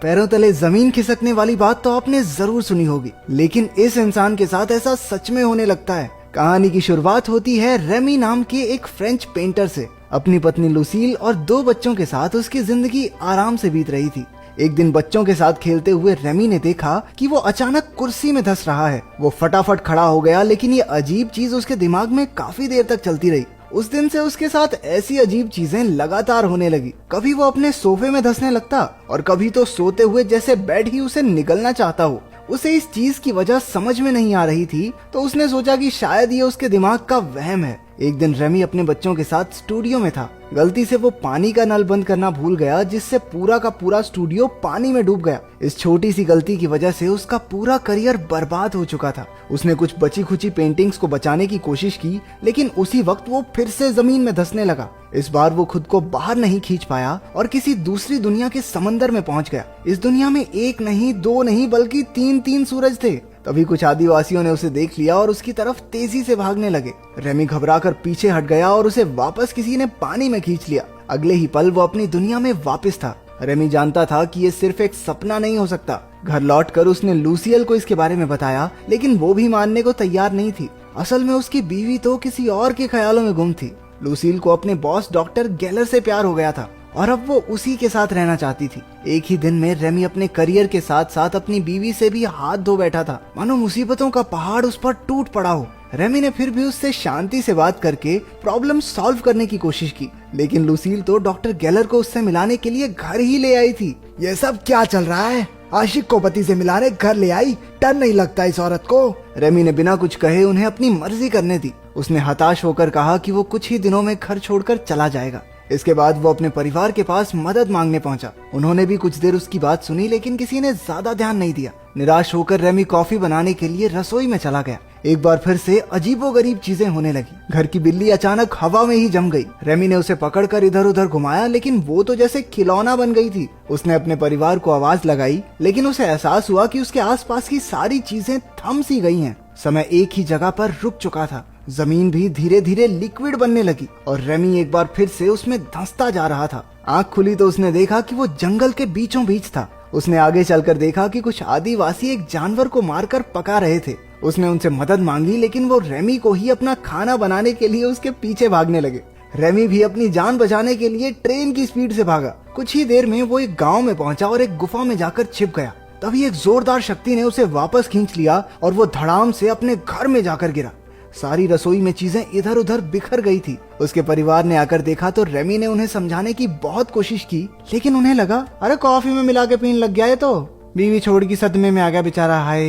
पैरों तले जमीन खिसकने वाली बात तो आपने जरूर सुनी होगी, लेकिन इस इंसान के साथ ऐसा सच में होने लगता है। कहानी की शुरुआत होती है रेमी नाम के एक फ्रेंच पेंटर से। अपनी पत्नी लुसील और 2 बच्चों के साथ उसकी जिंदगी आराम से बीत रही थी। एक दिन बच्चों के साथ खेलते हुए रेमी ने देखा कि वो अचानक कुर्सी में धंस रहा है। वो फटाफट खड़ा हो गया, लेकिन ये अजीब चीज उसके दिमाग में काफी देर तक चलती रही। उस दिन से उसके साथ ऐसी अजीब चीजें लगातार होने लगी। कभी वो अपने सोफे में धंसने लगता और कभी तो सोते हुए जैसे बेड ही उसे निगलना चाहता हो। उसे इस चीज की वजह समझ में नहीं आ रही थी, तो उसने सोचा कि शायद ये उसके दिमाग का वहम है। एक दिन रेमी अपने बच्चों के साथ स्टूडियो में था। गलती से वो पानी का नल बंद करना भूल गया, जिससे पूरा का पूरा स्टूडियो पानी में डूब गया। इस छोटी सी गलती की वजह से उसका पूरा करियर बर्बाद हो चुका था। उसने कुछ बची खुची पेंटिंग्स को बचाने की कोशिश की, लेकिन उसी वक्त वो फिर से जमीन में धंसने लगा। इस बार वो खुद को बाहर नहीं खींच पाया और किसी दूसरी दुनिया के समंदर में पहुंच गया। इस दुनिया में 1 नहीं 2 नहीं बल्कि 3 सूरज थे। तभी कुछ आदिवासियों ने उसे देख लिया और उसकी तरफ तेजी से भागने लगे। रेमी घबराकर पीछे हट गया और उसे वापस किसी ने पानी में खींच लिया। अगले ही पल वो अपनी दुनिया में वापस था। रेमी जानता था कि ये सिर्फ एक सपना नहीं हो सकता। घर लौटकर उसने लूसियल को इसके बारे में बताया, लेकिन वो भी मानने को तैयार नहीं थी। असल में उसकी बीवी तो किसी और के ख्यालों में गुम थी। लूसील को अपने बॉस डॉक्टर गेलर से प्यार हो गया था और अब वो उसी के साथ रहना चाहती थी। एक ही दिन में रेमी अपने करियर के साथ साथ अपनी बीवी से भी हाथ धो बैठा था, मानो मुसीबतों का पहाड़ उस पर टूट पड़ा हो। रेमी ने फिर भी उससे शांति से बात करके प्रॉब्लम सॉल्व करने की कोशिश की, लेकिन लुसील तो डॉक्टर गेलर को उससे मिलाने के लिए घर ही ले आई थी। ये सब क्या चल रहा है? आशिक को पति से मिलाने घर ले आई? डर नहीं लगता इस औरत को? रेमी ने बिना कुछ कहे उन्हें अपनी मर्जी करने दी। उसने हताश होकर कहा कि वो कुछ ही दिनों में घर छोड़कर चला जाएगा। इसके बाद वो अपने परिवार के पास मदद मांगने पहुंचा। उन्होंने भी कुछ देर उसकी बात सुनी, लेकिन किसी ने ज्यादा ध्यान नहीं दिया। निराश होकर रेमी कॉफी बनाने के लिए रसोई में चला गया। एक बार फिर से अजीबोगरीब चीजें होने लगी। घर की बिल्ली अचानक हवा में ही जम गई। रेमी ने उसे पकड़कर इधर उधर घुमाया, लेकिन वो तो जैसे खिलौना बन गई थी। उसने अपने परिवार को आवाज लगाई, लेकिन उसे एहसास हुआ कि उसके आसपास की सारी चीजें थम सी गई हैं। समय एक ही जगह पर रुक चुका था। जमीन भी धीरे धीरे लिक्विड बनने लगी और रेमी एक बार फिर से उसमें धंसता जा रहा था। आंख खुली तो उसने देखा कि वो जंगल के बीचों बीच था। उसने आगे चलकर देखा कि कुछ आदिवासी एक जानवर को मारकर पका रहे थे। उसने उनसे मदद मांगी, लेकिन वो रेमी को ही अपना खाना बनाने के लिए उसके पीछे भागने लगे। रेमी भी अपनी जान बचाने के लिए ट्रेन की स्पीड से भागा। कुछ ही देर में वो एक गांव में पहुंचा और एक गुफा में जाकर छिप गया। तभी एक जोरदार शक्ति ने उसे वापस खींच लिया और वो धड़ाम से अपने घर में जाकर गिरा। सारी रसोई में चीजें इधर उधर बिखर गई थी। उसके परिवार ने आकर देखा तो रेमी ने उन्हें समझाने की बहुत कोशिश की, लेकिन उन्हें लगा अरे कॉफी में मिला के पीने लग गया है, तो बीवी छोड़ की सदमे में आ गया बेचारा, हाय।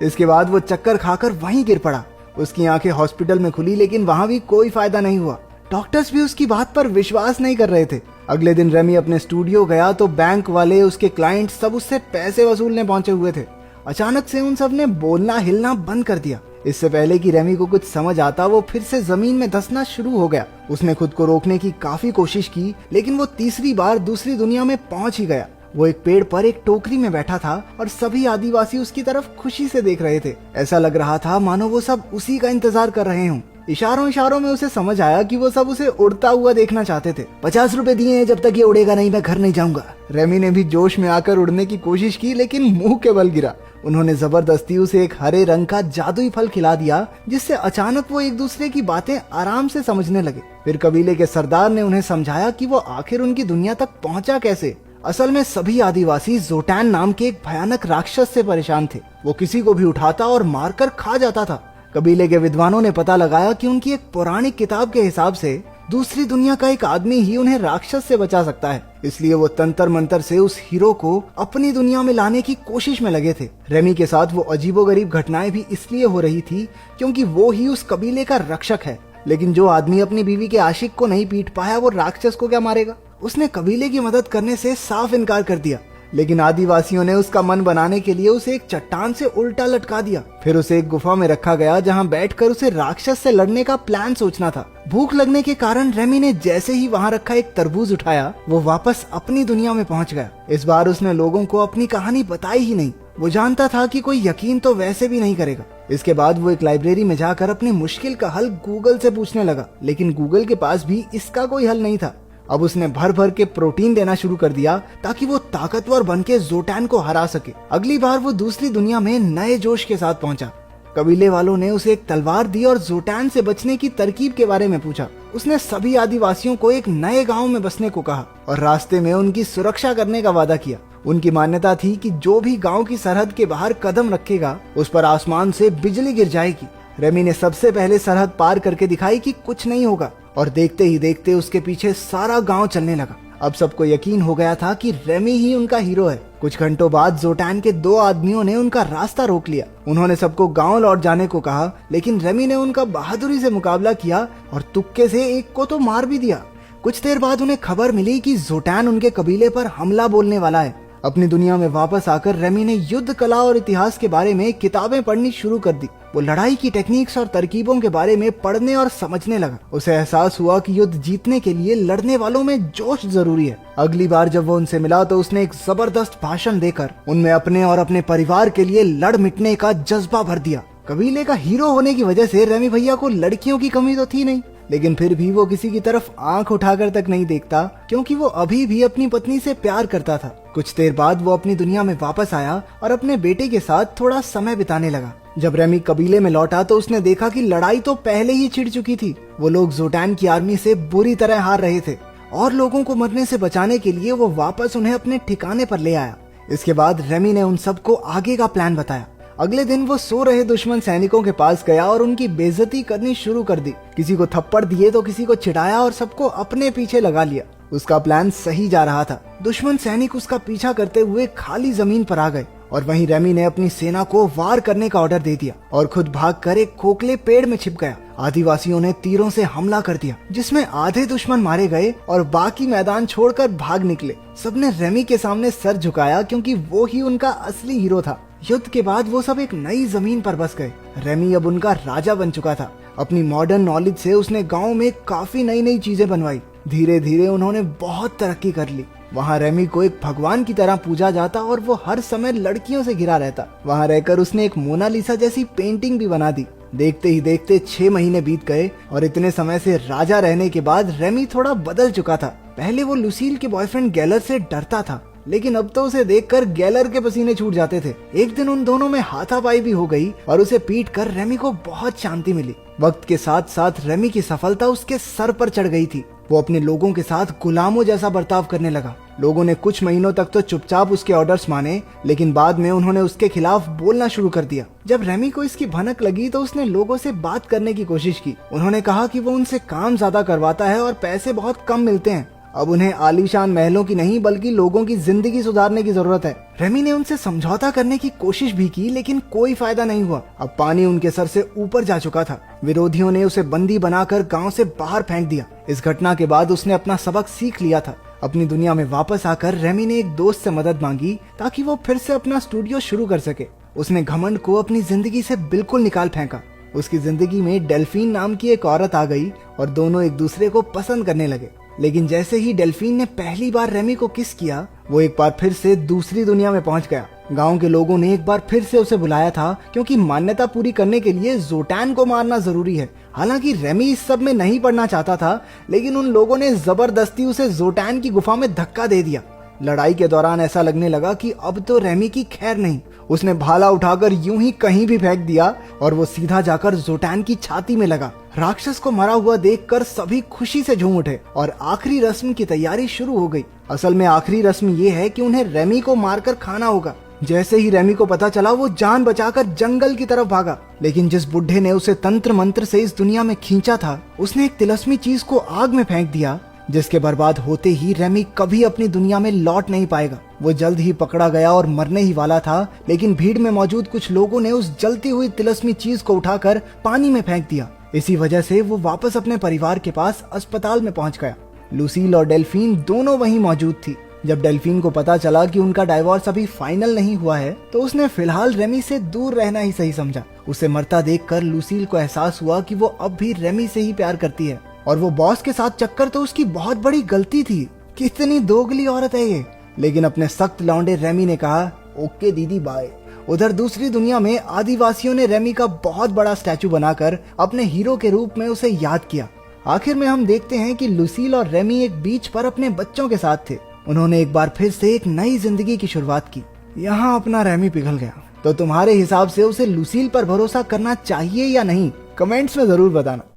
इसके बाद वो चक्कर खाकर वहीं गिर पड़ा। उसकी आंखें हॉस्पिटल में खुली, लेकिन वहां भी कोई फायदा नहीं हुआ। डॉक्टर्स भी उसकी बात पर विश्वास नहीं कर रहे थे। अगले दिन रेमी अपने स्टूडियो गया तो बैंक वाले, उसके क्लाइंट सब उससे पैसे वसूलने पहुंचे हुए थे। अचानक से उन सब ने बोलना हिलना बंद कर दिया। इससे पहले कि रेमी को कुछ समझ आता, वो फिर से जमीन में धंसना शुरू हो गया। उसने खुद को रोकने की काफी कोशिश की, लेकिन वो तीसरी बार दूसरी दुनिया में पहुंच ही गया। वो एक पेड़ पर एक टोकरी में बैठा था और सभी आदिवासी उसकी तरफ खुशी से देख रहे थे। ऐसा लग रहा था मानो वो सब उसी का इंतजार कर रहे हों। इशारों इशारों में उसे समझ आया कि वो सब उसे उड़ता हुआ देखना चाहते थे। 50 रुपए दिए हैं, जब तक ये उड़ेगा नहीं मैं घर नहीं जाऊंगा। रेमी ने भी जोश में आकर उड़ने की कोशिश की, लेकिन मुंह के बल गिरा। उन्होंने जबरदस्ती उसे एक हरे रंग का जादुई फल खिला दिया, जिससे अचानक वो एक दूसरे की बातें आराम से समझने लगे। फिर कबीले के सरदार ने उन्हें समझाया कि वो आखिर उनकी दुनिया तक पहुंचा कैसे। असल में सभी आदिवासी जोटैन नाम के एक भयानक राक्षस से परेशान थे। वो किसी को भी उठाता और मारकर खा जाता था। कबीले के विद्वानों ने पता लगाया कि उनकी एक पौराणिक किताब के हिसाब से दूसरी दुनिया का एक आदमी ही उन्हें राक्षस से बचा सकता है। इसलिए वो तंत्र मंत्र से उस हीरो को अपनी दुनिया में लाने की कोशिश में लगे थे। रेमी के साथ वो अजीबोगरीब घटनाएं भी इसलिए हो रही थी क्योंकि वो ही उस कबीले का रक्षक है। लेकिन जो आदमी अपनी बीवी के आशिक को नहीं पीट पाया, वो राक्षस को क्या मारेगा? उसने कबीले की मदद करने से साफ इनकार कर दिया। लेकिन आदिवासियों ने उसका मन बनाने के लिए उसे एक चट्टान से उल्टा लटका दिया। फिर उसे एक गुफा में रखा गया, जहां बैठकर उसे राक्षस से लड़ने का प्लान सोचना था। भूख लगने के कारण रेमी ने जैसे ही वहां रखा एक तरबूज उठाया, वो वापस अपनी दुनिया में पहुंच गया। इस बार उसने लोगों को अपनी कहानी बताई ही नहीं। वो जानता था कि कोई यकीन तो वैसे भी नहीं करेगा। इसके बाद वो एक लाइब्रेरी में जाकर अपनी मुश्किल का हल गूगल से पूछने लगा, लेकिन गूगल के पास भी इसका कोई हल नहीं था। अब उसने भर भर के प्रोटीन देना शुरू कर दिया ताकि वो ताकतवर बन के जोटैन को हरा सके। अगली बार वो दूसरी दुनिया में नए जोश के साथ पहुंचा। कबीले वालों ने उसे एक तलवार दी और जोटैन से बचने की तरकीब के बारे में पूछा। उसने सभी आदिवासियों को एक नए गांव में बसने को कहा और रास्ते में उनकी सुरक्षा करने का वादा किया। उनकी मान्यता थी कि जो भी गांव की सरहद के बाहर कदम रखेगा उस पर आसमान से बिजली गिर जाएगी। रेमी ने सबसे पहले सरहद पार करके दिखाई कि कुछ नहीं होगा और देखते ही देखते उसके पीछे सारा गांव चलने लगा। अब सबको यकीन हो गया था कि रेमी ही उनका हीरो है। कुछ घंटों बाद जोटैन के 2 आदमियों ने उनका रास्ता रोक लिया। उन्होंने सबको गांव लौट जाने को कहा, लेकिन रेमी ने उनका बहादुरी से मुकाबला किया और तुक्के से एक को तो मार भी दिया। कुछ देर बाद उन्हें खबर मिली कि जोटैन उनके कबीले पर हमला बोलने वाला है। अपनी दुनिया में वापस आकर रेमी ने युद्ध कला और इतिहास के बारे में किताबें पढ़नी शुरू कर दी। वो लड़ाई की टेक्निक्स और तरकीबों के बारे में पढ़ने और समझने लगा। उसे एहसास हुआ कि युद्ध जीतने के लिए लड़ने वालों में जोश जरूरी है। अगली बार जब वो उनसे मिला तो उसने एक जबरदस्त भाषण देकर उनमें अपने और अपने परिवार के लिए लड़ मिटने का जज्बा भर दिया। कबीले का हीरो होने की वजह से रेमी भैया को लड़कियों की कमी तो थी नहीं, लेकिन फिर भी वो किसी की तरफ आंख उठाकर तक नहीं देखता क्योंकि वो अभी भी अपनी पत्नी से प्यार करता था। कुछ देर बाद वो अपनी दुनिया में वापस आया और अपने बेटे के साथ थोड़ा समय बिताने लगा। जब रेमी कबीले में लौटा तो उसने देखा कि लड़ाई तो पहले ही छिड़ चुकी थी। वो लोग जोटैन की आर्मी से बुरी तरह हार रहे थे और लोगों को मरने से बचाने के लिए वो वापस उन्हें अपने ठिकाने पर ले आया। इसके बाद रेमी ने उन सबको आगे का प्लान बताया। अगले दिन वो सो रहे दुश्मन सैनिकों के पास गया और उनकी बेइज्जती करनी शुरू कर दी। किसी को थप्पड़ दिए तो किसी को चिढ़ाया और सबको अपने पीछे लगा लिया। उसका प्लान सही जा रहा था। दुश्मन सैनिक उसका पीछा करते हुए खाली जमीन पर आ गए और वहीं रेमी ने अपनी सेना को वार करने का ऑर्डर दे दिया और खुद भागकर एक खोखले पेड़ में छिप गया। आदिवासियों ने तीरों से हमला कर दिया जिसमें आधे दुश्मन मारे गए और बाकी मैदान छोड़कर भाग निकले। सबने रेमी के सामने सर झुकाया क्योंकि वो ही उनका असली हीरो था। युद्ध के बाद वो सब एक नई जमीन पर बस गए। रेमी अब उनका राजा बन चुका था। अपनी मॉडर्न नॉलेज से उसने गांव में काफी नई नई चीजें बनवाई। धीरे धीरे उन्होंने बहुत तरक्की कर ली। वहाँ रेमी को एक भगवान की तरह पूजा जाता और वो हर समय लड़कियों से घिरा रहता। वहाँ रहकर उसने एक मोनालिसा जैसी पेंटिंग भी बना दी। देखते ही देखते 6 महीने बीत गए और इतने समय से राजा रहने के बाद रेमी थोड़ा बदल चुका था। पहले वो लुसील के बॉयफ्रेंड गैलर से डरता था, लेकिन अब तो उसे देखकर गैलर के पसीने छूट जाते थे। एक दिन उन दोनों में हाथापाई भी हो गई और उसे पीट कर रेमी को बहुत शांति मिली। वक्त के साथ साथ रेमी की सफलता उसके सर पर चढ़ गई थी। वो अपने लोगों के साथ गुलामों जैसा बर्ताव करने लगा। लोगों ने कुछ महीनों तक तो चुपचाप उसके ऑर्डर्स माने, लेकिन बाद में उन्होंने उसके खिलाफ बोलना शुरू कर दिया। जब रेमी को इसकी भनक लगी तो उसने लोगों से बात करने की कोशिश की। उन्होंने कहा कि वो उनसे काम ज्यादा करवाता है और पैसे बहुत कम मिलते हैं। अब उन्हें आलीशान महलों की नहीं बल्कि लोगों की जिंदगी सुधारने की जरूरत है। रेमी ने उनसे समझौता करने की कोशिश भी की, लेकिन कोई फायदा नहीं हुआ। अब पानी उनके सर से ऊपर जा चुका था। विरोधियों ने उसे बंदी बनाकर गांव से बाहर फेंक दिया। इस घटना के बाद उसने अपना सबक सीख लिया था। अपनी दुनिया में वापस आकर रेमी ने एक दोस्त से मदद मांगी ताकि वो फिर से अपना स्टूडियो शुरू कर सके। उसने घमंड को अपनी जिंदगी से बिल्कुल निकाल फेंका। उसकी जिंदगी में डेल्फीन नाम की एक औरत आ गई और दोनों एक दूसरे को पसंद करने लगे। लेकिन जैसे ही डेल्फीन ने पहली बार रेमी को किस किया, वो एक बार फिर से दूसरी दुनिया में पहुंच गया। गांव के लोगों ने एक बार फिर से उसे बुलाया था क्योंकि मान्यता पूरी करने के लिए जोटैन को मारना जरूरी है। हालांकि रेमी इस सब में नहीं पड़ना चाहता था, लेकिन उन लोगों ने जबरदस्ती उसे जोटैन की गुफा में धक्का दे दिया। लड़ाई के दौरान ऐसा लगने लगा कि अब तो रेमी की खैर नहीं। उसने भाला उठाकर यूं ही कहीं भी फेंक दिया और वो सीधा जाकर जोटैन की छाती में लगा। राक्षस को मरा हुआ देखकर सभी खुशी से झूम उठे और आखिरी रस्म की तैयारी शुरू हो गई। असल में आखिरी रस्म ये है कि उन्हें रेमी को मारकर खाना होगा। जैसे ही रेमी को पता चला वो जान बचाकर जंगल की तरफ भागा, लेकिन जिस बुढ़े ने उसे तंत्र मंत्र से इस दुनिया में खींचा था, उसने एक तिलस्मी चीज को आग में फेंक दिया, जिसके बर्बाद होते ही रेमी कभी अपनी दुनिया में लौट नहीं पाएगा। वो जल्द ही पकड़ा गया और मरने ही वाला था, लेकिन भीड़ में मौजूद कुछ लोगों ने उस जलती हुई तिलस्मी चीज को उठाकर पानी में फेंक दिया। इसी वजह से वो वापस अपने परिवार के पास अस्पताल में पहुंच गया। लुसील और डेल्फीन दोनों वहीं मौजूद थी। जब डेल्फीन को पता चला कि उनका डाइवोर्स अभी फाइनल नहीं हुआ है, तो उसने फिलहाल रेमी से दूर रहना ही सही समझा। उसे मरता देखकर लुसील को एहसास हुआ कि वो अब भी रेमी से ही प्यार करती है और वो बॉस के साथ चक्कर तो उसकी बहुत बड़ी गलती थी। कितनी दोगली औरत है ये। लेकिन अपने सख्त लौंडे रेमी ने कहा, ओके दीदी बाय। उधर दूसरी दुनिया में आदिवासियों ने रेमी का बहुत बड़ा स्टैचू बनाकर अपने हीरो के रूप में उसे याद किया। आखिर में हम देखते हैं कि लुसील और रेमी एक बीच पर अपने बच्चों के साथ थे। उन्होंने एक बार फिर से एक नई जिंदगी की शुरुआत की। यहाँ अपना रेमी पिघल गया। तो तुम्हारे हिसाब से उसे लुसील पर भरोसा करना चाहिए या नहीं, कमेंट्स में जरूर बताना।